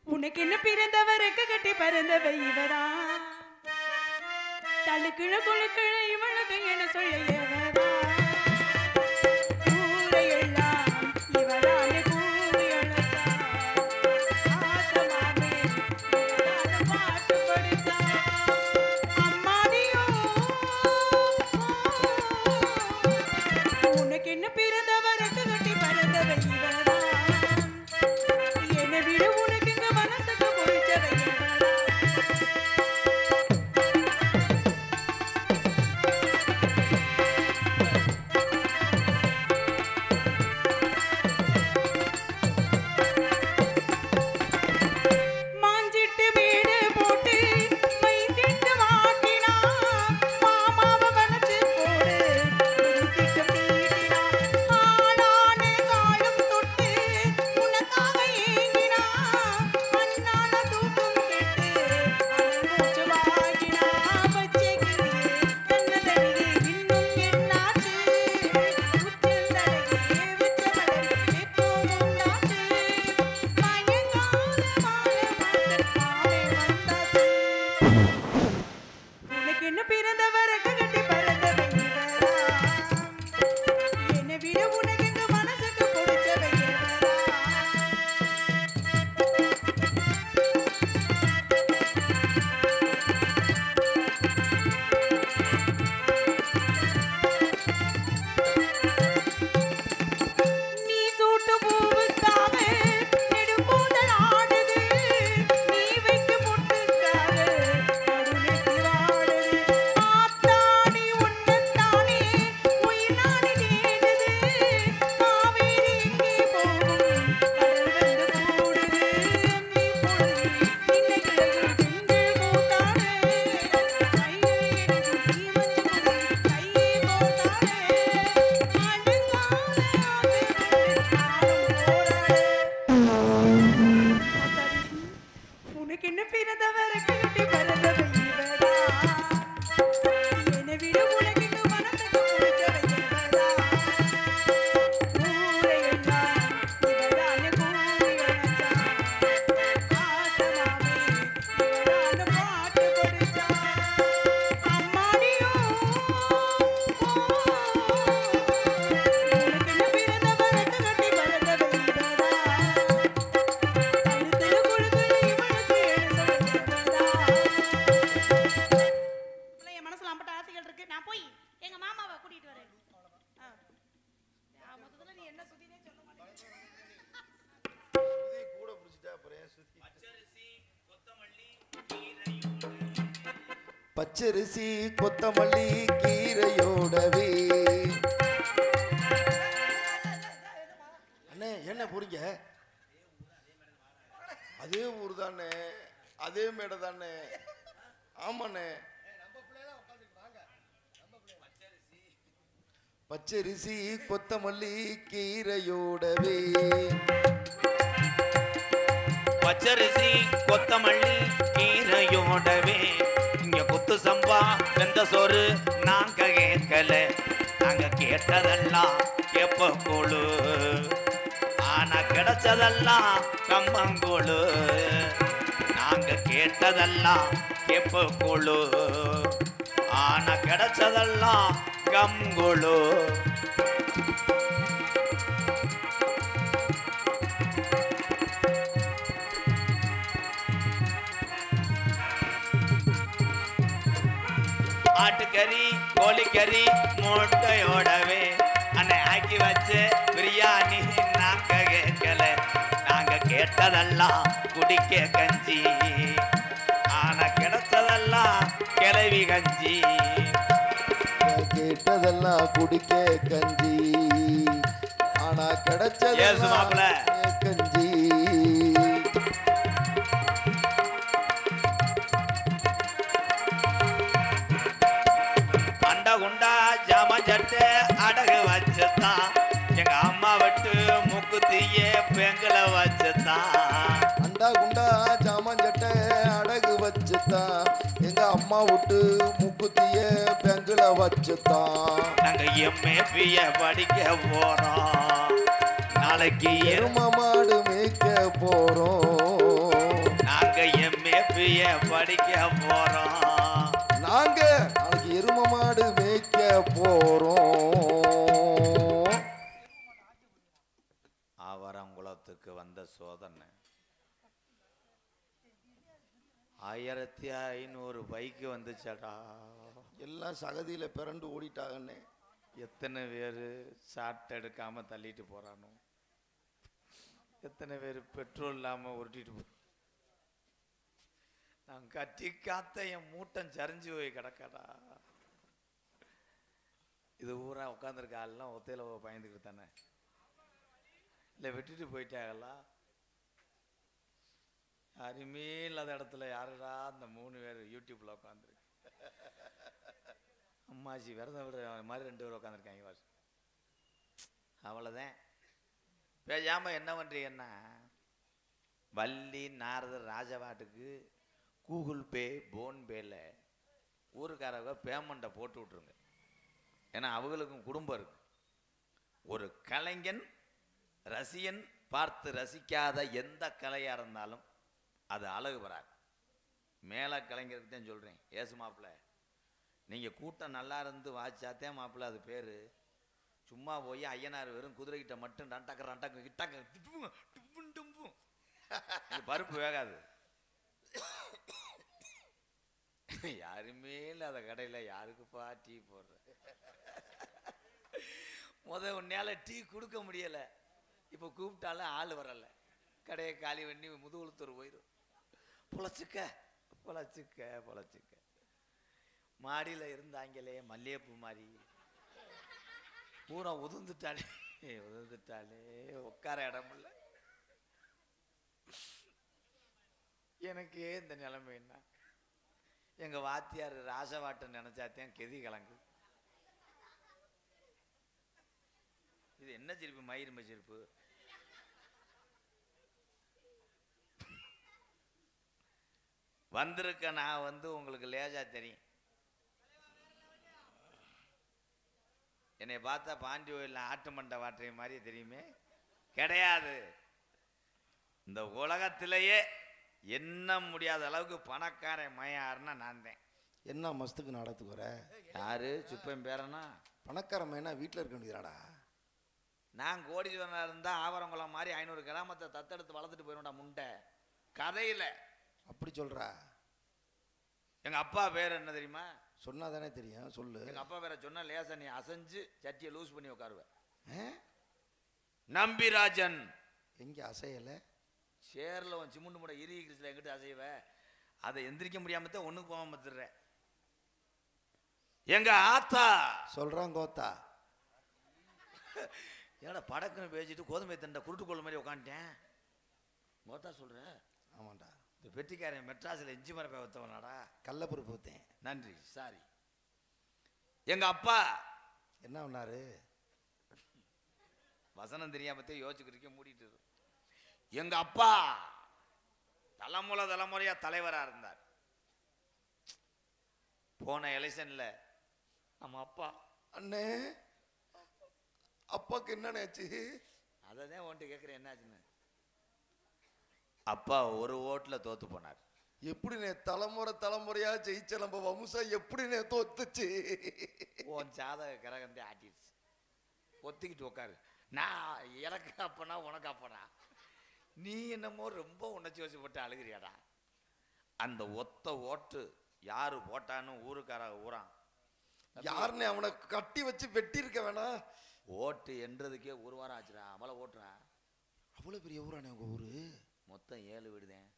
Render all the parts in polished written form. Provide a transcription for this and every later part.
உனக்கு என்ன பிறந்தவருக்கு கட்டி பறந்தவ இவரா தழுக்கிழ குழுக்கிழ இவனுக்கு என்ன சொல்லியவரா பச்சரிசி கொத்தமல்லி கீரையோடவே அண்ணே என்ன புரிங்க அதே ஊர் தானே அதே மேடை தானே ஆமாண்ணே பச்சரிசி கொத்தமல்லி கீரையோடவே பச்சரிசி கொத்தமல்லி கீரையோடவே இங்க குத்து சம்பா வெந்த சோறு நாங்க கேட்கல நாங்க கேட்டதெல்லாம் எப்ப கூழு ஆனா கிடைச்சதெல்லாம் கம்மங்கூழு நாங்க கேட்டதெல்லாம் எப்ப கூழு ஆனா கிடைச்சதெல்லாம் கம்குழு ஆட்டுக்கறி கோழிக்கறி முட்டையோடவே அன்னை ஆக்கி வச்சு பிரியாணி நாங்க கேட்கல நாங்க கேட்டதெல்லாம் குடிக்க கஞ்சி ஆனா கிடைச்சதெல்லாம் கிளவி கஞ்சி கேட்டதெல்லாம் குடிக்க கஞ்சி ஆனா கிடைச்சதெல்லாம் கஞ்சி குண்டா ஜாம சட்டை அடகு வச்சுதான் எங்க அம்மா விட்டு முக்குத்திய பெங்கல வச்சுதான் அண்டா குண்டா ஜாமான் சட்டை அடகு வச்சுதான் எங்க அம்மா விட்டு முக்குத்திய பெங்கல வச்சுதான் நாங்க எம்ஏபிய படிக்க போறோம் நாளை நாளைக்கு எரும மாடு மேய்க்க போறோம். நாங்க எம்ஏபிய படிக்க போறோம். நாங்க நாளைக்கு எரும மாடு மேய்க்க போறோம். ஆவரங்குளத்துக்கு வந்த சோதனை 1500 பைக்கு வந்துச்சடா. எல்லாம் சகதியில பிறண்டு ஓடிட்டாங்கன்னு. எத்தனை பேர் சாட் எடுக்காம தள்ளிட்டு போறானோ, எத்தனை பேர் பெட்ரோல் இல்லாம உருட்டிட்டு போ. நான் கட்டி காத்த என் மூட்டம் சரிஞ்சு போய் கிடக்கடா. இது ஊரா உட்காந்துருக்க ஆள்லாம் ஒத்தையில பயந்துக்கிட்டு தானே இல்லை விட்டுட்டு போயிட்டாங்களா? யாருமே இல்லாத இடத்துல யாருடா அந்த 3 பேர் யூடியூப்ல உட்காந்துருக்கு. அம்மாச்சி விரதம் விடுற மாதிரி 2 பேர் உட்காந்துருக்காங்க பாரு. அவ்வளோதான். பேசாம என்ன பண்றீங்கன்னா, வள்ளி நாரதர் ராஜவாட்டுக்கு கூகுள் பே போன்பேல ஊருக்காரங்க பேமெண்ட்டை போட்டு விட்ருங்க. ஏன்னா அவங்களுக்கும் குடும்பம் இருக்கு. ஒரு கலைஞன் ரசிகன் பார்த்து ரசிக்காத எந்த கலையாக இருந்தாலும் அது அழகு வராது. மேலே கலைஞருக்கு தான் சொல்கிறேன். ஏசு மாப்பிள்ள, நீங்கள் கூட்டம் நல்லா இருந்து வாச்சாத்தே மாப்பிள்ள அது பேர். சும்மா போய் ஐயனார் வெறும் குதிரைகிட்ட மட்டும் பருப்பு வேகாது. யாருமே இல்லாத கடையில் யாருக்குப்பா டீ போடுற? உன்னையால டீ கொடுக்க முடியல. இப்போ கூப்பிட்டாலும் ஆள் வரல. கடையை காலி பண்ணி முதுகுளத்தூர் போயிடும். பொழைச்சிக்க பொழைச்சிக்க பொழைச்சிக்க. மாடியில் இருந்தாங்களே மல்லிகைப்பூ மாதிரி பூரா உதிர்ந்துட்டாலே உதிர்ந்துட்டாலே உட்கார இடம் இல்லை. எனக்கே இந்த நிலைமை என்ன? எங்க வாத்தியார் ராசவாட்டம் நினைச்சாத்தையும் கெதி கலங்கு. இது என்ன சிரிப்பு? மயிரும்ப சிரிப்பு. வந்திருக்க நான் உங்களுக்கு லேஜா தெரியும். என்னை பார்த்தா பாண்டி கோயிலில் ஆட்டு மண்டை வாட்டுற மாதிரி தெரியுமே? கிடையாது. இந்த உலகத்திலேயே என்ன முடியாத அளவுக்கு பணக்காரன் மயாருன்னா நான் தான். என்ன மஸ்துக்கு நாடத்துக்கு வர? யாரு சுப்பம் பேரனா? பணக்கார மையனா வீட்டில் இருக்க வேண்டியதாடா. நான் கோடீஸ்வரனா இருந்தா ஆவரங்குளம் மாதிரி 500 கிராமத்தை தத்தெடுத்து வளர்த்துட்டு போயிடும்டா முண்டை. கதையில அப்படி சொல்றா? எங்க அப்பா பேர் என்ன தெரியுமா? சொன்னா தானே தெரியும், சொல்லு. எங்க அப்பா பேரை சொன்னா லேசா நீ அசைஞ்சு சட்டியை லூஸ் பண்ணி உட்காருவேன். நம்பிராஜன். எங்க அசையல? சேர்ல உன் சிமுண்டு முடை இறுகி கிறிஸ்ல எங்கிட்ட அசைவ? அதை எந்திரிக்க முடியாமத்தான் ஒண்ணுக்கு போகாம திடுற. எங்க ஆத்தா சொல்றான் கோத்தா. ஏடா படக்குன்னு பேசிட்டு கோதுமை தண்டை குருட்டுக்கோள் மாதிரி உட்காந்துட்டேன். கோத்தா சொல்ற? ஆமாண்டா. இந்த பெட்டிக்காரன் மெட்ராஸில் இஞ்சி மரப்பை வைத்தவனாடா. கள்ளப்பருப்பு ஊத்தேன். நன்றி, சாரி. எங்க அப்பா என்ன பண்ணாரு? வசனம் தெரியாமத்தே யோசிச்சுக்கிட்டு மூடிட்டு. எங்க அப்பா தலைமுறையா தலைவரா இருந்தார். போன எலெக்ஷன்ல நம்ம அப்பா அண்ணே அப்பாக்கு என்னச்சு? அததான் உன்ட்டு கேட்கிறேன் என்னாச்சுன்னு. அப்பா ஒரு ஓட்டுல தோத்து போனார். எப்படினே தலைமுறையா ஜெயிச்ச நம்ம வம்சம் எப்படினே தோத்துச்சு? உன் ஜாதக கிரகந்தே ஆட்டிடுச்சு. ஒத்திக்கிட்டு உட்காரு. நான் எனக்கு அப்பனா உனக்கு அப்பனா? நீ என்னமோ ரொம்ப உணர்ச்சி வசப்பட்டு அழுகிறியாடா. அந்த ஒத்த ஓட்டு யாரு போட்டான்னு ஊருக்கார ஊரான். யாருன்னு அவனை கட்டி வச்சு வெட்டி இருக்க வேணாம். ஓட்டு என்றதுக்கே 1 வாரம் ஆச்சுடா. அவளை ஓட்டுறா. அவ்வளவு பெரிய ஊரானே உங்க ஊரு? மொத்தம் 7 வீடுதேன்.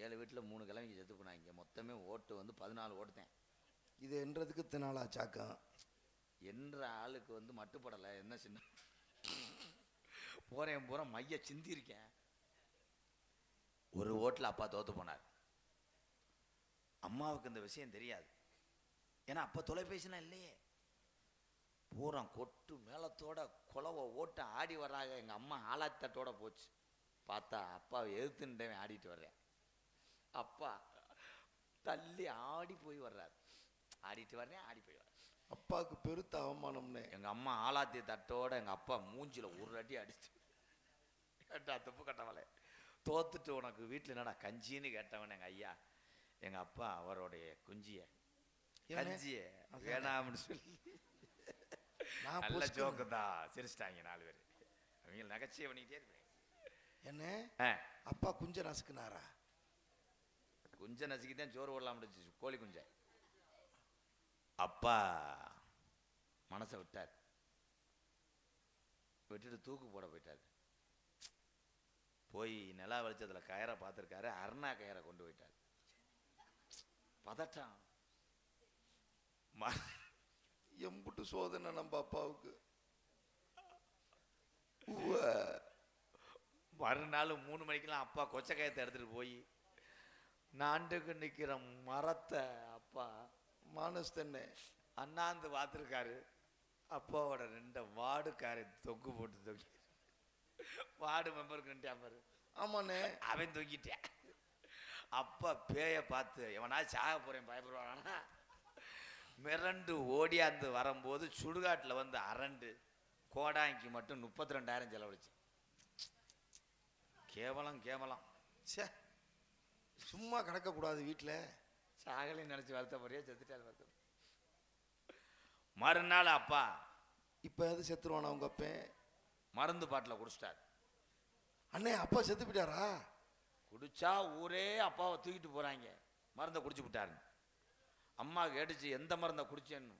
7 வீட்டுல 3 கிழமைக்கு செத்து போனாங்க. மொத்தமே ஓட்டு 14 ஓட்டுத்தேன். இது என்றதுக்கு தினாலா சாக்கம் என்ற ஆளுக்கு மட்டுப்படலை. என்ன சின்ன போறேன் பூரா மைய சிந்தி இருக்கேன். ஒரு ஓட்டுல அப்பா தோத்து போனார். அம்மாவுக்கு இந்த விஷயம் தெரியாது. ஏன்னா அப்ப தொலைபேசிலாம் இல்லையே. பூரா கொட்டு மேளத்தோட குலவை ஓட்ட ஆடி வர்றாங்க. எங்க அம்மா ஆலாத்தட்டோட போச்சு. பார்த்தா அப்பா எதிர்த்துட்டவன் ஆடிட்டு வர்றேன். அப்பா தள்ளி ஆடி போய் வர்றாரு. ஆடிட்டு வர்றேன், ஆடி போய் வர்றேன். அப்பாவுக்கு பெருத்த அவமானம்னே. எங்க அம்மா ஆலாத்தி தட்டோட எங்க அப்பா மூஞ்சில ஒரு அடி அடிச்சு, கேட்டா துப்பு கட்டவளே தோத்துட்டு உனக்கு வீட்டுல என்னடா கஞ்சின்னு கேட்டவன் எங்க ஐயா. எங்க அப்பா அவருடைய குஞ்சிய கஞ்சிய வேணாம்னு சொல்லி நல்ல ஜோக்கு தான் சிரிச்சிட்டாங்க 4 பேர். அவங்க நகைச்சியை பண்ணிக்கிட்டே இருப்பேன். என்ன அப்பா குஞ்ச நசுக்குனாரா? குஞ்ச நசுக்கிதான் சோறு ஓடலாம் முடிச்சு, கோழி குஞ்ச. அப்பா மனசை விட்டார், விட்டுட்டு தூக்கு போட போயிட்டார். போய் நிலா வெளிச்சத்துல கயரை பார்த்துருக்காரு, அருணா கயரை கொண்டு போயிட்டார். பதட்டம், எம்புட்டு சோதனை நம்ம அப்பாவுக்கு. மறுநாள் 3 மணிக்கெல்லாம் அப்பா கொச்சை கயத்தை எடுத்துட்டு போய் நாண்டுக்கு நிக்கிற மரத்தை அப்பா மானஸ்தன்னே அண்ணாந்து பார்த்துருக்காரு. அப்பாவோட 2 வார்டுக்காரை தொங்கு போட்டு தொங்கி, வார்டு மெம்பருக்கு 2 பாரு. ஆமாண்ணே, அவன் தொங்கிட்டேன். அப்பா பேய பார்த்து எவனா சாக போறேன் பயப்படுவானா மிரண்டு ஓடியாந்து வரும்போது சுடுகாட்டில் வந்து அரண்டு கோடாங்கி மட்டும் 32,000 செலவழிச்சு. கேவலம் கேவலம். சே, சும்மா கிடக்கக்கூடாது வீட்டில். சாகலையும் நினச்சி வருத்தப்படியே செத்துட்டாரு வருத்தம். மறுநாள் அப்பா இப்போ எது செத்துருவானா உங்க அப்பன்? மருந்து பாட்டில் குடிச்சிட்டார். அண்ணே அப்பா செத்து போயிட்டாரா? குடிச்சா ஊரே அப்பாவை தூக்கிட்டு போறாங்க, மருந்தை குடிச்சு விட்டாரு. அம்மா கேட்டுச்சு எந்த மருந்தை குடிச்சேன்னு.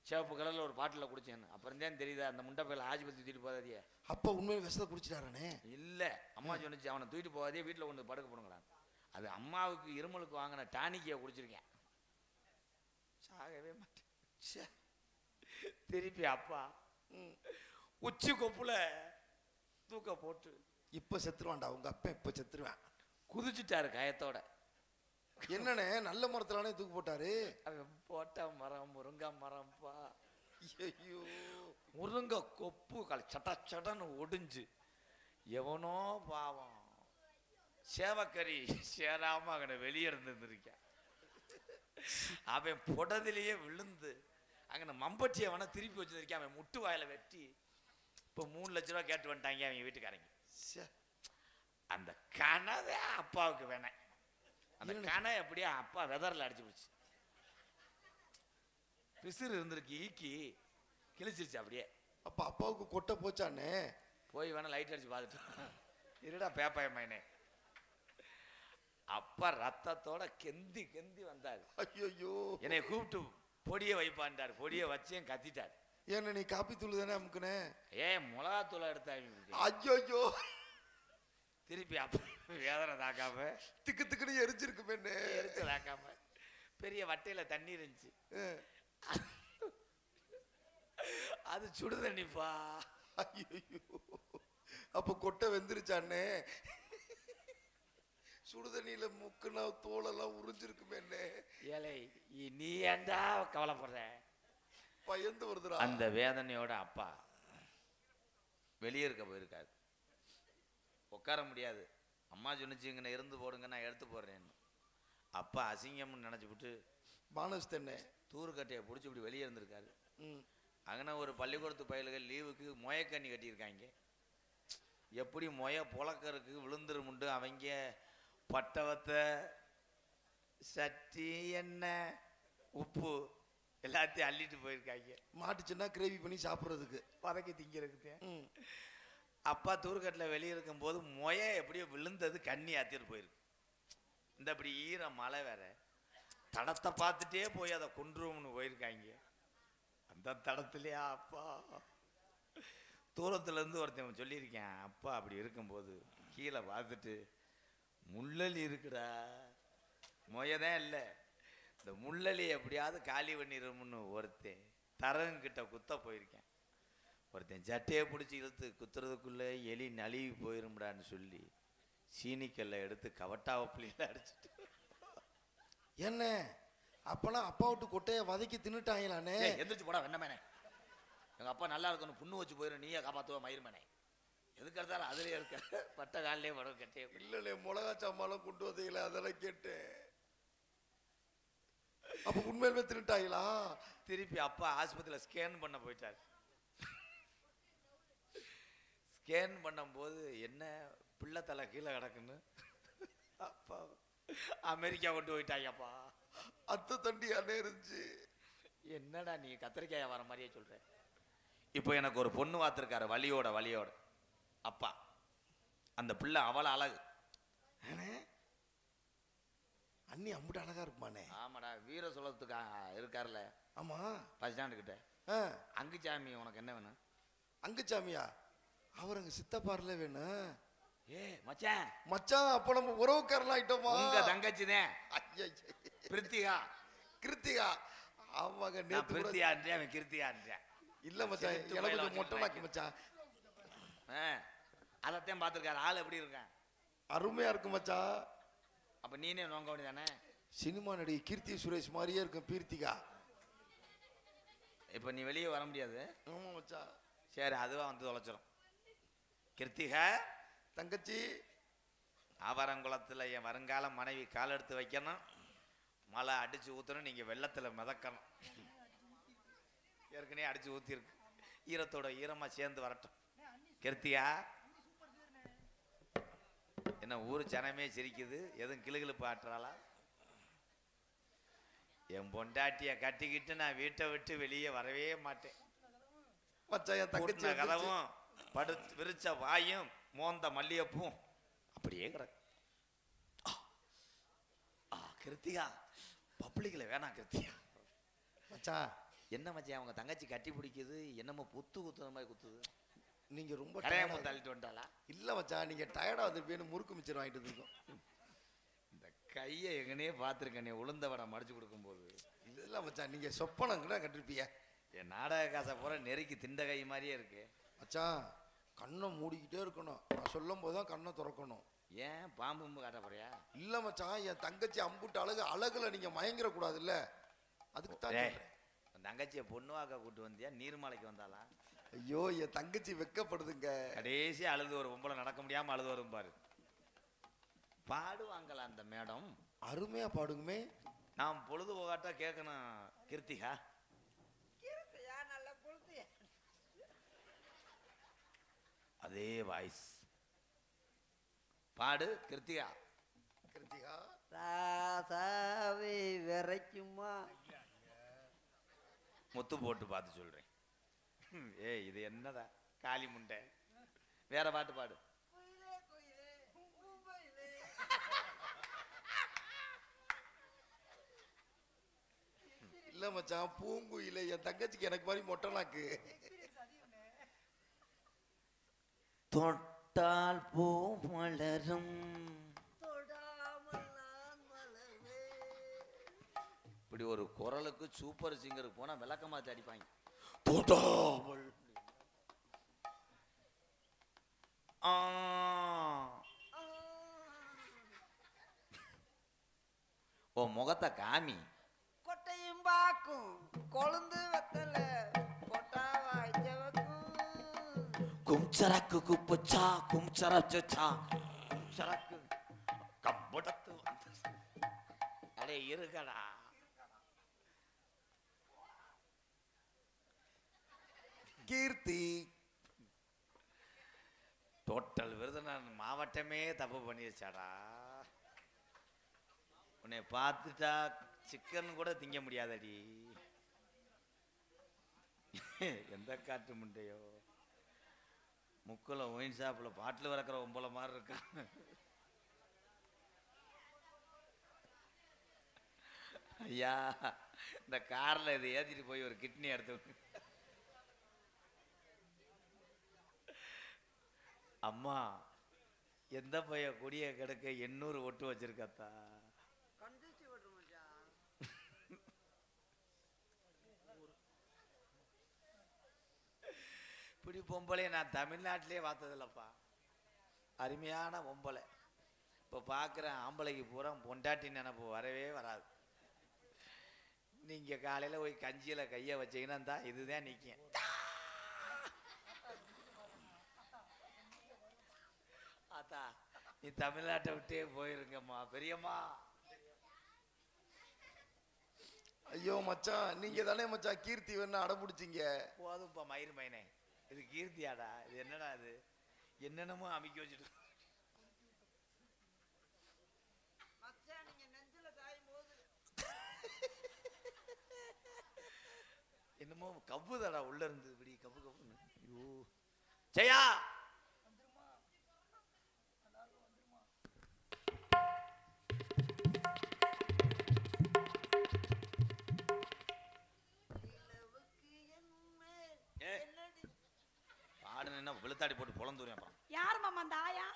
சிவப்பு கலரில் ஒரு பாட்டில் குடிச்சேன்னு. அப்புறம் தான் தெரியுதா அந்த முண்டை பையில ஆஸ்பத்திரி தூக்கிட்டு போகாதியே. அப்பா உண்மையை விஷத்தை குடிச்சிட்டாரானே? இல்லை, அம்மா சொன்னிச்சு அவனை தூக்கிட்டு போகாதே வீட்டில் கொண்டு படுக்க போடுங்களான். அது அம்மாவுக்கு இருமலுக்கு வாங்கின டானிக்கியை குடிச்சிருக்கேன், சாகவே மாட்டேன். திருப்பி அப்பா உச்சி கொப்புல தூக்க போட்டு இப்ப செத்துருவான்டா உங்க அப்பா. இப்ப செத்துருவேன் குதிச்சுட்டாரு கயத்தோட. என்னண்ணே நல்ல மரத்துலானே தூக்கு போட்டாரு? அவன் போட்ட மரம் முருங்கை மரம்ப்பா. ஐயோ, முருங்கை கொப்பு சட்ட சட்டன்னு ஒடிஞ்சு எவனோ பாவம் சேவக்கறி சேராம அவனை வெளியே இருந்துருக்கேன். அவன் புடதிலேயே விழுந்து அங்கே மம்பட்டி அவனை திருப்பி வச்சிருக்கேன். அவன் முட்டு வாயில வெட்டி இப்போ 3 லட்ச ரூபா கேட்டு வந்துட்டாங்க அவங்க வீட்டுக்காரங்க. அந்த கனவே அப்பாவுக்கு வேணேன். அந்த கனை அப்படியே அப்பா வெதரில் அடிச்சு போச்சு. பிசிறு இருந்திருக்கு, ஈக்கி கிழிச்சிருச்சு அப்படியே. அப்ப அப்பாவுக்கு கொட்டை போச்சானே? போய் வேணா லைட் அடிச்சு பார்த்துட்டு இருடா பேப்பாயம்மாயினே. அப்பா ரத்தத்தோட கெந்தி கெந்தி வந்தாரு. ஐயோ, என்னை கூப்பிட்டு பொடியை வைப்பான்ட்டார். பொடியை வச்சேன் கத்திட்டார். ஏன்னா நீ காப்பி தூள் தானே அமுக்குனே? மிளகாத்தூளை எடுத்தாங்க. ஐயோ, திருப்பி அப்ப வேதனை தாக்காம திக்கு திக்குன்னு எரிச்சிருக்குமே. எரிச்ச தாக்காம பெரிய வட்டையில தண்ணி இருந்துச்சு, அது சுடு தண்ணிப்பா. ஐயோ, அப்ப கொட்டை வெந்துருச்சானே? சுடுதண்ணியில முக்குனா தோலெல்லாம் உறிஞ்சிருக்குமே. ஏலை நீ ஏண்டா கவலைப்படுற? பயந்து வருதுடா. அந்த வேதனையோட அப்பா வெளியே இருக்க போயிருக்காரு. உட்கார முடியாது. அம்மா சொன்னிச்சுங்கன்னு இருந்து போடுங்க, நான் எடுத்து போடுறேன்னு. அப்பா அசிங்கம்னு நினச்சிவிட்டு மானஸ்தன்னே தூர்கட்டையை பிடிச்சி இப்படி வெளியே இருந்திருக்காரு. அங்கன ஒரு பள்ளிக்கூடத்து பயல்கள் லீவுக்கு மொயக்கண்ணி கட்டியிருக்காங்க. எப்படி மொய புழக்கருக்கு விழுந்துருமுண்டு அவங்க பட்டவத்தை சட்டி எண்ணெய் உப்பு எல்லாத்தையும் அள்ளிட்டு போயிருக்காங்க. மாட்டுச்சுன்னா கிரேவி பண்ணி சாப்பிட்றதுக்கு, வதக்கி திங்கிறதுக்கு. அப்பா தூர்கட்டில் வெளியே இருக்கும்போது மொய எப்படியோ விழுந்தது, கண்ணி ஆத்திட்டு போயிருக்கு. இந்த இப்படி ஈர மழை வேற, தடத்தை பார்த்துட்டே போய் அதை கொன்றுவோம்னு போயிருக்காங்க. அந்த தடத்துலையா அப்பா தூரத்துலேருந்து ஒருத்தன் சொல்லியிருக்கேன். அப்பா அப்படி இருக்கும்போது கீழே பார்த்துட்டு முள்ளலி இருக்குடா, மொயதான் இல்லை, இந்த முள்ளலி எப்படியாவது காலி பண்ணிடும்னு ஒருத்தன் தரங்கிட்ட குத்த போயிருக்கேன். ஒருத்தன் சட்டையை பிடிச்சி இழுத்து குத்துறதுக்குள்ளே எலி நழுவி போயிரும்டான்னு சொல்லி சீனிக்கல்லை எடுத்து கவட்டாவப்பிள்ளையில அடிச்சுட்டு. என்ன அப்பனா அப்பா விட்டு கொட்டையை வதக்கி தின்னுட்டாங்களானே? எந்திரிச்சு போடா வெண்ணமேனே, எங்கள் அப்பா நல்லா இருக்கணும், புண்ணு வச்சு போயிடும், நீயே காப்பாற்றுவ மயிருமேனே. எதுக்கு எடுத்தாலும் அதுலேயே இருக்க பட்ட காலிலே வரும் கட்டையே. இல்லைண்ணே, மிளகா சாம்பாலாம் கொண்டு வந்தீங்களே அதெல்லாம் கேட்டேன். அப்ப உண்மையிலுமே திருட்டாங்களா? திருப்பி அப்பா ஆஸ்பத்திரியில் ஸ்கேன் பண்ண போயிட்டார். ஸ்கேன் பண்ணும்போது என்ன பிள்ளை தலை கீழே கிடக்குன்னு அப்பா அமெரிக்கா கொண்டு போயிட்டாங்கப்பா. அத்தை தண்டி அண்ணே இருந்துச்சு. என்னடா நீ கத்திரிக்காய வர மாதிரியே சொல்ற. இப்போ எனக்கு ஒரு பொண்ணு பார்த்துருக்காரு வலியோட வலியோட அப்பா. அந்த பிள்ளை அவளை அழகு. அண்ணி அம்புட்டு அழகா இருப்பானே. ஆமாடா வீர சொல்லத்துக்கு இருக்காருல்ல. ஆமா பஸ் ஸ்டாண்டு கிட்ட அங்குச்சாமி உனக்கு என்ன வேணும்? அங்குச்சாமியா? அவர் அங்க சித்தப்பார்ல வேணும். ஏ மச்சான் மச்சான் அப்ப நம்ம உறவுக்காரலாம் ஆயிட்டோமா? உங்க தங்கச்சி தான் பிரித்திகா. கிருத்திகா அவங்க நேத்து பிரித்தியான்றே அவன் கிருத்தியான்றேன். இல்ல மச்சான் எனக்கு மொட்டை நாக்கு மச்சான். அதைத்தான் பார்த்துருக்காரு. ஆள் எப்படி இருக்கான்? அருமையா இருக்கு மச்சான். அப்ப நீனே நோங்க வேண்டியதானே? சினிமா நடிகை கீர்த்தி சுரேஷ் மாதிரியே இருக்கும் பீர்த்திகா. இப்ப நீ வெளியே வர முடியாது. ஆமா மச்சான். சரி அதுவா வந்து தொலைச்சிரும். கிருத்திகா தங்கச்சி ஆவரங்குளத்துல என் வருங்கால மனைவி கால் எடுத்து வைக்கணும். மழை அடிச்சு ஊத்தணும். நீங்க வெள்ளத்துல மிதக்கணும். ஏற்கனவே அடிச்சு ஊத்திருக்கு. ஈரத்தோட ஈரமா சேர்ந்து வரட்டும். கிருத்திகா என்ன ஊரு ஜனமே சிரிக்குது. எதுவும் கிளுகிழு பாட்டுறாளா? என் பொண்டாட்டிய கட்டிக்கிட்டு நான் வீட்டை விட்டு வெளியே வரவே மாட்டேன். மச்சான் என் தங்கச்சி கதவும் விரிச்ச வாயும் மோந்த மல்லிகைப்பூம் அப்படியே கிடக்கு. கிருத்திகா பப்ளிக்ல வேணாம். கிருத்திகா மச்சான் என்ன மச்சான் அவங்க தங்கச்சி கட்டி பிடிக்குது. என்னமோ புத்து குத்துற மாதிரி குத்துது. நீங்க ரொம்ப கரையாம தள்ளிட்டு வந்துட்டாளா? இல்ல மச்சான் நீங்க டயர்டா வந்து வேணும் முறுக்கு மிச்சர் வாங்கிட்டு இருக்கோம். இந்த கையை எங்கனே பார்த்துருக்கேன். உளுந்த வடை மடிச்சு கொடுக்கும்போது. இல்ல மச்சான் நீங்க சொப்பனம் கூட கட்டிருப்பீங்க. என் நாடக காசை பூரா நெருக்கி திண்ட கை மாதிரியே இருக்கு. மச்சான் கண்ணை மூடிக்கிட்டே இருக்கணும். நான் சொல்லும் போதுதான் கண்ணை திறக்கணும். ஏன் பாம்பு காட்ட போறியா? இல்ல மச்சான் என் தங்கச்சி அம்புட்டு அழகுல நீங்க மயங்கிற கூடாது இல்ல. அதுக்கு தான் தங்கச்சியை பொண்ணுவாக்க கூட்டு வந்தியா? நீர்மலைக்கு வந்தாளா? ஐயோ என் தங்கச்சி வெக்கப்படுதுங்க. கடைசி அழுது ஒரு பொம்பளை நடக்க முடியாம அழுது வரும் பாரு. பாடுவாங்களா அந்த மேடம்? அருமையா பாடுங்கமே. நாம் பொழுதுபோகாட்டா கேட்கணும். கிருத்திகா அதே வாய்ஸ் பாடு. கிருத்திகா கிருத்திகா ராசாவே விரைக்குமா? முத்து போட்டு பார்த்து சொல்றேன். ஏய் இது என்னடா காளி முண்டை. வேற பாட்டு பாடு. இல்ல மச்சான் பூங்குயில என் தங்கச்சிக்கு எனக்கு மாதிரி மொட்டை நாக்கு. தொட்டால் பூ மலரும். இப்படி ஒரு குரலுக்கு சூப்பர் சிங்கருக்கு போனா விளக்கமா அடிப்பாங்க. தொட்டாமல் ஓ முகத்தை காமி. கொட்டையும் பாக்கும் கொழுந்து வெத்தல கும்சரக்கு குப்புச்சா கும்சரச்சா கும்சரக்கு கம்படத்து அடே இருக்கடா. கீர்த்தி டோட்டல் விருதுநகர் மாவட்டமே தப்பு பண்ணிருச்சாடா. உன்னை பார்த்துட்டா சிக்கன் கூட திங்க முடியாதடி. எந்த காட்டு முண்டையோ முக்குல ஒயின் ஷாப்ல பாட்டில் வளர்க்குற ஒம்பளை மாதிரி இருக்கா. ஐயா இந்த கார்ல இதை ஏத்திட்டு போய் ஒரு கிட்னி எடுத்து. அம்மா எந்த பைய கொடிய கிடக்க 800 ஒட்டு வச்சிருக்கத்தா. இப்படி பொம்பளைய நான் தமிழ்நாட்டிலே பார்த்ததில்லப்பா. அருமையான பொம்பளை. இப்போ பார்க்குற ஆம்பளைக்கு பூரா பொண்டாட்டி நினப்பு வரவே வராது. நீங்கள் காலையில் போய் கஞ்சியில் கையை வச்சீங்கன்னா தான் இதுதான் நிற்கும். ஆத்தா நீ தமிழ்நாட்டை விட்டே போயிருங்கம்மா பெரியம்மா. ஐயோ மச்சான், நீங்க தானே மச்சான் கீர்த்தி வேணும் அடம்பிடிச்சிங்க. போதும்ப்பா மயிறு மைனே, இது கீர்த்தியாடா? இது என்னடா இது? என்னென்னமோ அமைக்க வச்சுட்டு மச்சான் நீங்க நெஞ்சில சாயும் போது என்னமோ கவ்வுதடா உள்ள இருந்து இப்படி கவ்வு கவ்வுன்னு. ஐயோ ஜெயா, பாடுனா வெளுத்தாடி போட்டு பொழந்துருவேன் அப்புறம். யார் மாமா அந்த ஆயா?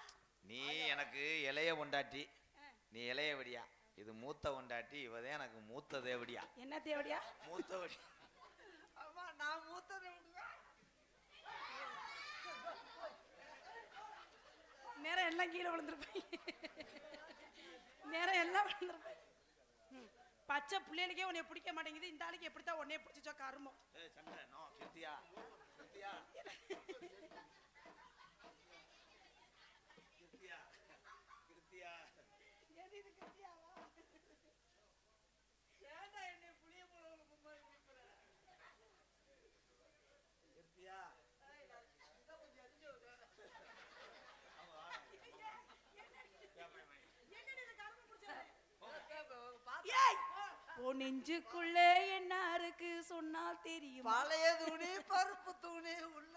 நீ எனக்கு இளைய கொண்டாட்டி, நீ இளைய வடியா. இது மூத்த கொண்டாட்டி, இவதே எனக்கு மூத்த தேவடியா. என்ன தேவடியா? மூத்த வடி. அம்மா நான் மூத்தது விடுவா. நேரம் எல்லாம் கீழே விழுந்துருப்பேன். நேரம் எல்லாம் விழுந்துருப்பேன். பச்சை பிள்ளைகளுக்கே உன்னை பிடிக்க மாட்டேங்குது, இந்த ஆளுக்கு எப்படித்தான் உன்னைய பிடிச்சோ கருமோ. சண்டை நோ கீர்த்தியா, கீர்த்தியா, கீர்த்தியா, கீர்த்தியா. எது இது கத்தியாவா? ஏன்டா என்னை புளிய போல முன்னாடி நிக்கிற? கீர்த்தியா. ஓ நெஞ்சுக்குள்ள என்ன இருக்கு சொன்னால் தெரியும். பழைய துணி பருப்பு துணி உள்ள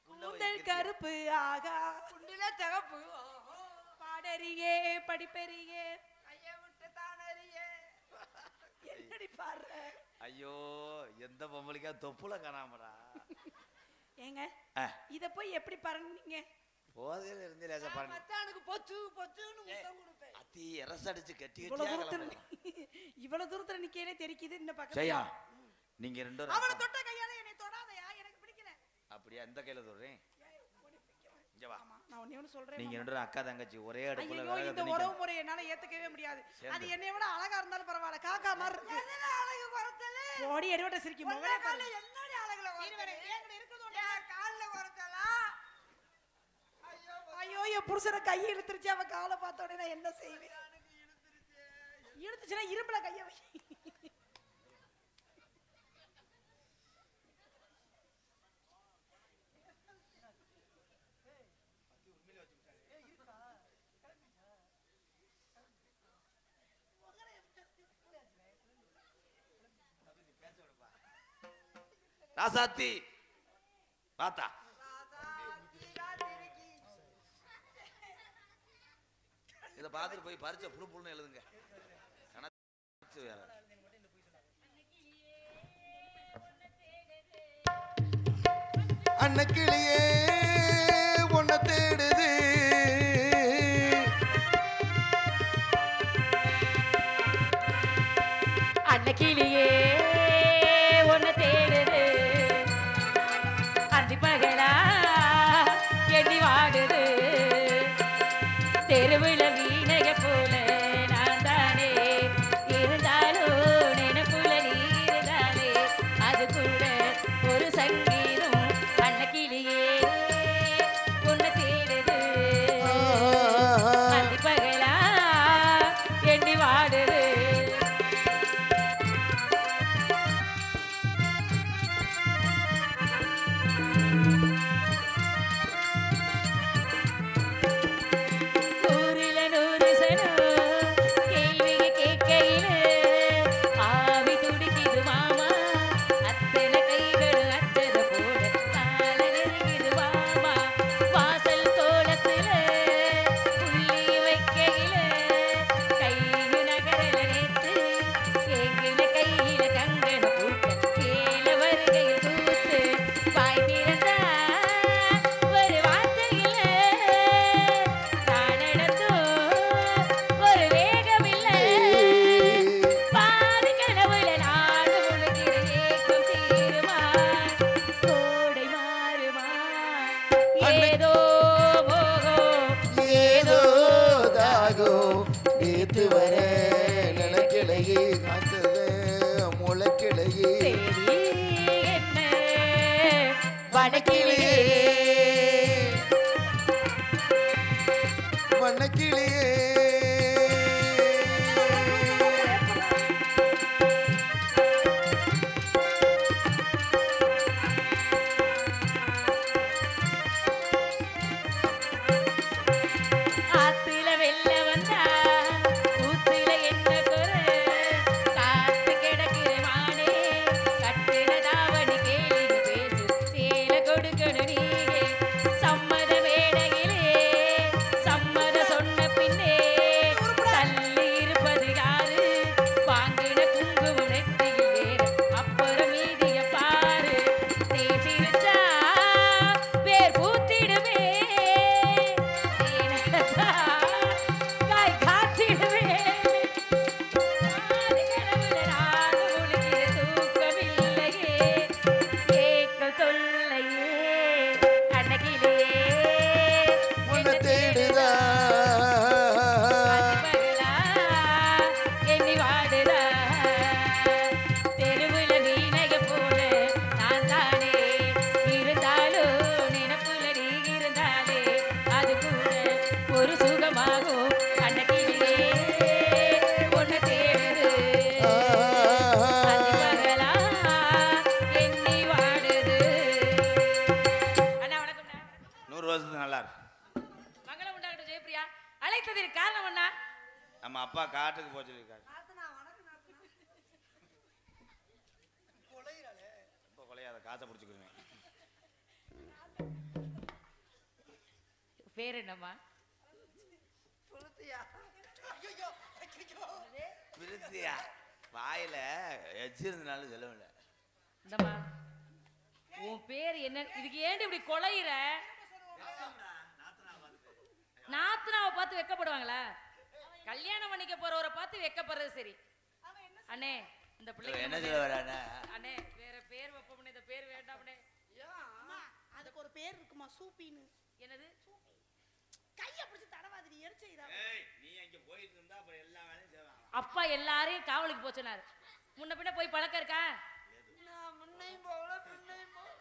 கூந்தல் கருப்பு ஆகா குண்டில தகப்பு பாடறியே படிப்பறியே ஐயா விட்டு தானறியே. என்னடி பாடுற? ஐயோ எந்த பொம்பளைக்கா தொப்புல காணாமடா. ஏங்க இத போய் எப்படி பறந்தீங்க? போதையில இருந்து லேசா பாருங்க. மச்சானுக்கு பொச்சு பொச்சுன்னு முத்தம் கொடுப்பேன். அத்தி எரச அடிச்சு கட்டி இவ்வளவு தூரத்துல நிக்கலே தெரிக்குது. இந்த பக்கம் ஜெயா, நீங்க ரெண்டு பேரும் அவள தொட்ட கையால என்னை தொடாதயா, எனக்கு பிடிக்கல. அப்படியே அந்த கையில தொடுறேன். இங்க வா. ஆமா நான் ஒண்ணே ஒன்னு சொல்றேன். நீங்க ரெண்டு பேரும் அக்கா தங்கச்சி ஒரே அடுப்புல ஐயோ வேக இந்த உறவு முறை என்னால ஏத்துக்கவே முடியாது. அது என்னைய விட அழகா இருந்தாலும் பரவாயில்ல, காக்கா மாதிரி இருக்கு. என்ன அழகு குறத்தல? ஓடி எடிவட்ட சிரிக்கி முகரே பாரு. என்னடி அழகுல இருவரே குறத்தல? ஏங்கட இருக்குது ஒண்ணு. ஏன் கால்ல குறத்தல? ஐயோ ஐயோ என் புருஷனை கை இழுத்துருச்சு. அவ காலை பார்த்த உடனே நான் என்ன செய்வேன்? இழுத்துச்சுன்னா இரும்புல கைய வை. ராசாத்தி பாத்தா இத பாத்துட்டு போய் பரிச்சை புழு புழுன்னு எழுதுங்க. கணக்கு வேற. அன்னக்கிளியே உன்னை தேடுது, அன்னக்கிளியே உன்னை தேடுது, அந்தி பகலா எண்ணி வாடுது, தெருவுல வீணைய போல நான் தானே இருந்தாலும் நினைப்புல நீர்தானே, அது கூட ஒரு சங்கீதம். அன்னக்கிளியே உன்னை தேடுது, அந்தி பகலா எண்ணி வாடுது. நூறில நூறு சனம் கேள்விக கேட்கையில ஆவி துடிக்குது மாமா, அத்தனை கைகளும் அச்சத போட கால நெருங்குது மாமா, வாசல் தோளத்துல புள்ளி வைக்கையில கையு நகரல நேத்து, எங்கின கையில கங்கண பூட்ட கேல வருகையில் கூத்து, வாய் திறந்தா ஒரு வார்த்தையில நான் நடத்தும் ஒரு வேகமில்ல, பாதி கனவுல நாடு முழுகிற ஏக்கம் தீருமா, கோடை மாறுமா, ஏதோ மோகம் ஏதோ தாகோ நேத்து வர நிலக்கிளையே காத்தது முளைக்கிளையே. சரி என்ன வடக்கிளியே வண்ணக்கிளியே 100 வருஷத்துக்கு நல்லா இருக்கு. மங்களம் உண்டாகட்டும் ஜெயப்பிரியா. அழைத்ததிற்கு காரணம் என்ன? நம்ம அப்பா காட்டுக்கு போக சொல்லியிருக்காரு. ரொம்ப கொலையாத காசை பிடிச்சிக்கிருவேன். பேர் என்னம்மா? விருத்தியா வாயில எச்சிருந்தனாலும் செலவில்லை. இந்தம்மா உன் பேர் என்ன? இதுக்கு ஏண்டி இப்படி கொலையிற? நாத்தனாவை பார்த்து வெக்கப்படுவாங்களா? கல்யாணம் பண்ணிக்க போறவரை பார்த்து வெக்கப்படுறது சரி. அண்ணே இந்த பிள்ளை என்ன சொல்ல வரானே? அண்ணே வேற பேர் வைப்போம்னே, இந்த பேர் வேண்டாம்னே. அதுக்கு ஒரு பேர் இருக்குமா, சூப்பின்னு. என்னது? கைய பிடிச்சு தடவாதிரி எரிச்சை இதா. நீ அங்க போயிட்டு இருந்தா அப்புறம் எல்லா வேலையும் செய்வாங்க. அப்பா எல்லாரையும் காவலுக்கு போச்சுனாரு. முன்ன பின்ன போய் பழக்கம் இருக்கா? நான் முன்னையும் போகல பின்னையும் போகல.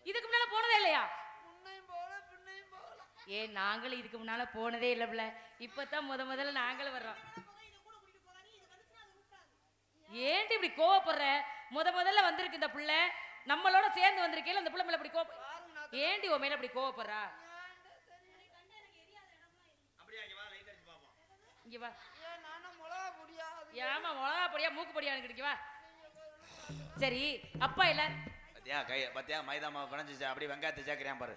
இதுக்கு முன்னால போனதே இல்லையா? முன்னையும் போகல பின்னையும் போகல. ஏன் நாங்களும் இதுக்கு முன்னால போனதே இல்லை பிள்ளை. இப்பதான் முதல்ல நாங்களும் வர்றோம். ஏன்டி இப்படி கோவப்படுற? முதல்ல வந்திருக்கு இந்த பிள்ளை, நம்மளோட சேர்ந்து வந்திருக்கேன். அந்த பிள்ளை மேல இப்படி கோவம் ஏண்டி உன் மேல இப்படி கோவப்படுறா? இங்க வா. ஏன் நானும் மிளகா முடியாது. ஏமா மிளகா பொடியா மூக்கு பொடியா எனக்கு வா. சரி அப்பா இல்ல பத்தியா கை பத்தியா மைதா மாவு பிணைஞ்சிச்சு அப்படியே வெங்காயத்தை சேர்க்கிறேன் பாரு.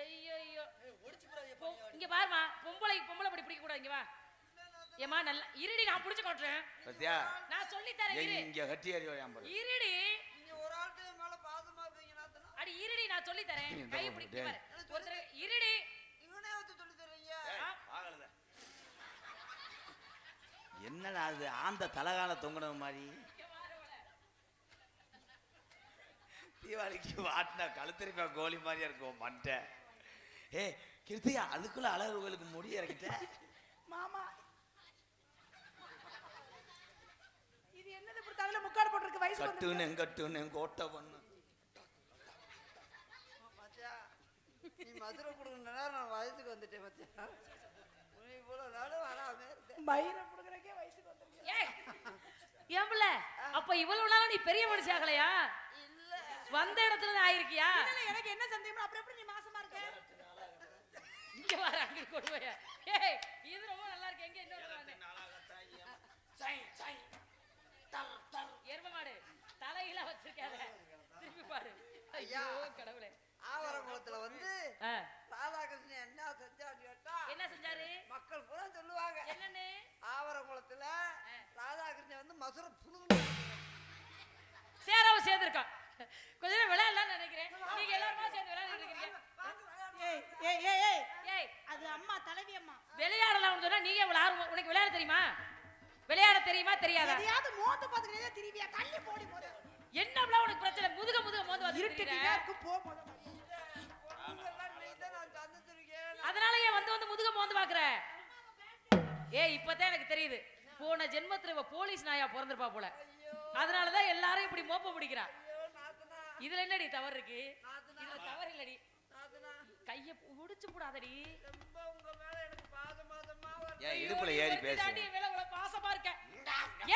ஐயோ இங்க பாருமா, பொம்பளை அப்படி பிடிக்க கூடாது. இங்க வா ஏமா, நல்லா இருடி, நான் புடிச்சு கொட்டுறேன். பத்தியா நான் சொல்லி தரேன். இரு இங்க கட்டி அறிவான் பாரு. இருடி, நீங்க ஒரு ஆள்கிட்ட மேல பாசமா இருப்பீங்க நாத்தனா. அடி இருடி, நான் சொல்லி தரேன். கை பிடிக்க பாரு. ஒருத்தர் இருடி. இவனே வந்து சொல்லி தரீங்க. ஆகலத என்னடா அது ஆந்த தலகால தொங்குன மாதிரி தீபாவளிக்கு வாட்டின கழுத்தரிப்பா கோழி மாதிரியா இருக்கும் மண்டை. ஏ கிருத்தியா, அதுக்குள்ள அழகுகளுக்கு முடி இறக்கிட்ட மாமா. இது என்னது இப்படி தகல முக்காடு போட்டுருக்கு? வயசு கட்டுன்னு கட்டுன்னு கோட்டை பண்ணு. மச்சா நீ மதுரை கொடுக்குற நேரம் நான் வயசுக்கு வந்துட்டேன் மச்சா. நீ இவ்வளவு நாளும் வராம இருந்தேன். பையனை புடுங்கறக்கே வயசுக்கு வந்துருக்கு. ஏய் ஏன் புள்ள, அப்ப இவ்வளவு நாளா நீ பெரிய மனுஷன் ஆகலையா? இல்ல வந்த இடத்துல தான் ஆயிருக்கியா? இல்ல எனக்கு என்ன சந்தேகம், அப்புறம் எப்படி நீ மாசமா இருக்க? இங்க வர அங்க கொண்டு போய். ஏய் இது ரொம்ப நல்லா இருக்கு. எங்க இன்னொரு எரும மாடு தலையில வச்சிருக்காத, திருப்பி பாரு. ஐயோ கடவுளே. ஆவரங்குளத்துல வந்து ஆ, ராதாகிருஷ்ணன் என்ன செஞ்சான்னு கேட்டா என்ன செஞ்சாரு? மக்கள் பூரா சொல்லுவாங்க. என்னன்னு? ஆவரங்குளத்துல ராதாகிருஷ்ணன் வந்து மசுரை புழுந்து சேராவ சேர்ந்திருக்கான். கொஞ்ச நேரம் விளையாடலாம்னு நினைக்கிறேன். நீங்க எல்லாரும் சேர்ந்து விளையாடிட்டு இருக்கீங்க. ஏய் ஏய் ஏய் ஏய் ஏய் அது அம்மா, தலைவி அம்மா. விளையாடலாம்னு சொன்னா நீங்க இவ்வளவு ஆர்வம். உனக்கு விளையாட தெரியுமா? விளையாட தெரியுமா தெரியாதா? எதையாவது மோந்து பாத்துக்கிட்டே திரும்பியா தள்ளி போடி போடு. என்ன பிள்ளை உனக்கு பிரச்சனை? முதுக மோந்து வந்து இருட்டுட்டீங்க இருக்கு போ போடு. நான் தந்துருக்கேன். அதனால ஏன் வந்து முதுக மோந்து பாக்குற? ஏய் இப்பதான் எனக்கு தெரியுது, போன ஜென்மத்துல இவ போலீஸ் நாயா பிறந்திருப்பா போல. அதனாலதான் எல்லாரும் இப்படி மோப்ப பிடிக்கிறா. இதுல என்னடி தவறு இருக்கு? இதுல தவறு இல்லடி. கைய உடிச்சு போடாதடி. ரொம்ப உங்க மேல எனக்கு பாசமாதமா ஏன் இடுப்புல ஏறி பேசு. தாண்டி மேல உள்ள பாசமா இருக்க.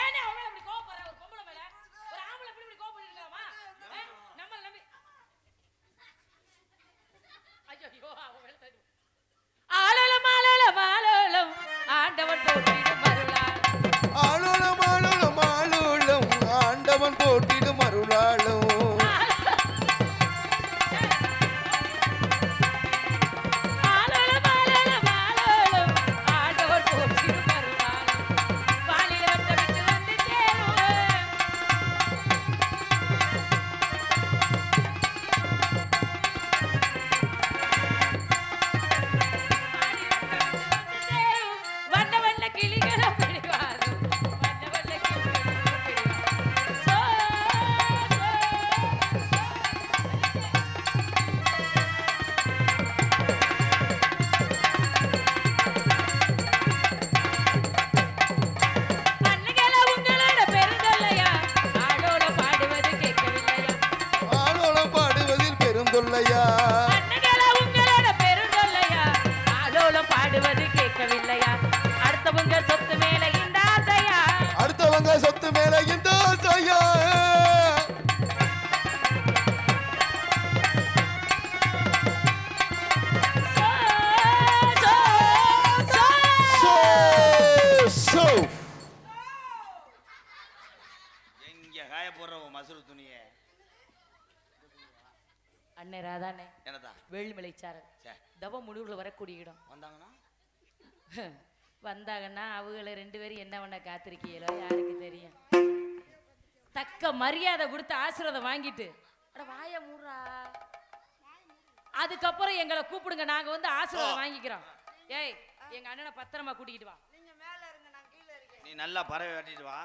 ஏனே அவன் மேல இப்படி கோவப்படுற? ஒரு பொம்பளை மேல ஒரு ஆம்பளை இப்படி கோவப்படிருக்காமா? நம்ம நம்பி ஐயோ அவன் மேல தடி. ஆலலம் ஆலலம் ஆலலம் ஆண்டவன் போற்றிடும் மருளால். ஆளோளம் ஆளோளம் ஆளோளம் ஆண்டவன் போட்டிடும் அருளாளம். ஆலலம் ஆலலம் ஆலலம் ஆண்டவன் போற்றிடும் மருளால். வாலில வந்த விட்டு வந்து சேரும். வண்ண வண்ண கிளிகளும் பிடிவாரும். வண்ண வண்ண கிளிகளும் பிடிவாரும். சோ, அன்னைகள உங்களோட பெருந்தொல்லையா? ஆடோலம் பாடுவது கேட்கவில்லையா? ஆளோளம் பாடுவதில் பெருந்தொல்லையா. அன்னைகள உங்களோட பெருந்தொல்லையா? ஆடோலம் பாடுவது கேட்கவில்லையா? அடுத்தவங்க சொத்து மேல இந்த ஆசையா? அடுத்தவங்க சொத்து மேல இந்த ஆசையா. அண்ணே ராதாண்ணே என்னதா வேள்மலைச்சாரல் தவ முனிவுல வரக்கூடிய இடம். வந்தாங்கன்னா வந்தாங்கன்னா அவங்கள 2 பேரும் என்ன பண்ண காத்திருக்கீங்களோ யாருக்கு தெரியும். தக்க மரியாதை கொடுத்து ஆசீர்வாதம் வாங்கிட்டு அட வாய மூடுறா. அதுக்கப்புறம் எங்களை கூப்பிடுங்க, நாங்க வந்து ஆசீர்வாதம் வாங்கிக்கிறோம். ஏய் எங்க அண்ணனை பத்திரமா கூட்டிக்கிட்டு வா. நீங்க மேல இருங்க, நான் கீழே இருக்கேன். நீ நல்லா பறவை வெட்டிட்டு வா.